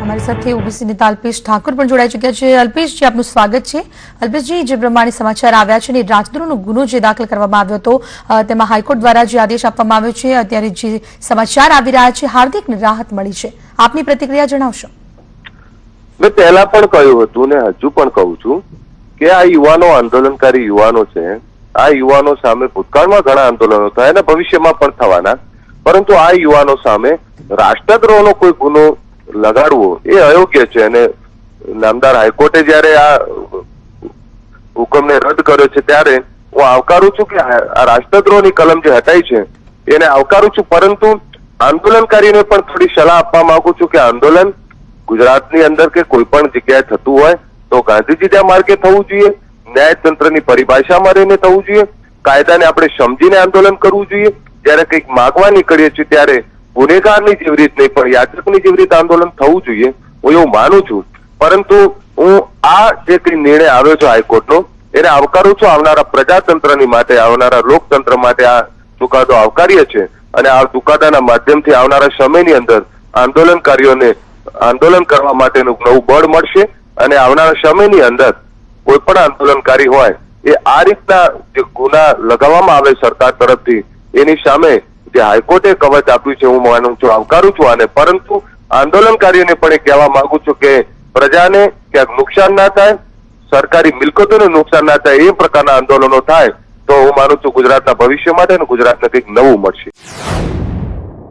हमारे साथ ओबीसी नेता अल्पेश ठाकुर પણ જોડાઈ ચૂક્યા છે। અલ્પેશજી, આપનું સ્વાગત છે। અલ્પેશજી, જે પ્રમાણે સમાચાર આવ્યા છે ને રાજદ્રોહનો ગુનો જે દાખલ કરવામાં આવ્યો હતો તેમાં હાઈકોર્ટ દ્વારા જે આદેશ આપવામાં આવ્યો છે, અત્યારે જે સમાચાર આવી રહ્યા છે હાર્દિકને રાહત મળી છે, આપની પ્રતિક્રિયા જણાવશો? મેં પહેલા પણ કહ્યું હતું ને હજુ પણ કહું છું કે આ યુવાનો આંદોલનકારી યુવાનો છે। આ યુવાનો સામે ભૂતકાળમાં ઘણા આંદોલનો થયા અને ભવિષ્યમાં પણ થવાના, પરંતુ આ યુવાનો સામે રાષ્ટ્રદ્રોહનો કોઈ ગુનો લગાડવો એ અયોગ્ય છે અને નામદાર હાઈકોર્ટે જયારે આ હુકમને રદ કર્યો છે ત્યારે હું આવકારું છું કે આ રાષ્ટ્રદ્રોહની કલમ જે હટાઈ છે એને આવકારું છું, પરંતુ આંદોલનકારીને પણ થોડી સલાહ આપવા માંગુ છું કે આંદોલન ગુજરાતની અંદર કે કોઈ પણ જગ્યાએ થતું હોય તો ગાંધીજીના માર્ગે થવું જોઈએ, ન્યાયતંત્રની પરિભાષામાં રહીને થવું જોઈએ, કાયદાને આપણે સમજીને આંદોલન કરવું જોઈએ। જયારે કંઈક માગવા નીકળીએ છીએ ત્યારે ગુનેગારની જેવી રીત નહીં પણ યાચકની જેવી રીતે આંદોલન થવું જોઈએ, હું એવું માનું છું। પરંતુ હું આ જે કઈ નિર્ણય આવ્યો છે હાઈકોર્ટનો એને આવકારું છું। આવનારા પ્રજાતંત્રની માટે, આવનારા લોકતંત્ર માટે આ ચુકાદો આવકાર્ય છે અને આ ચુકાદાના માધ્યમથી આવનારા સમયની અંદર આંદોલનકારીઓને આંદોલન કરવા માટેનું નવું બળ મળશે અને આવનારા સમયની અંદર કોઈ પણ આંદોલનકારી હોય એ આ રીતના જે ગુના લગાવવામાં આવે સરકાર તરફથી એની સામે જે હાઈકોર્ટે કવચ આપ્યું છે હું માનું છું, આવકારું છું આને। પરંતુ આંદોલનકારીઓને પણ એ કહેવા માંગુ છું કે પ્રજાને ક્યાંક નુકસાન ના થાય, સરકારી મિલકતોને નુકસાન ના થાય એ પ્રકારના આંદોલનો થાય તો હું માનું છું ગુજરાતના ભવિષ્ય માટે અને ગુજરાતને કંઈક નવું મળશે।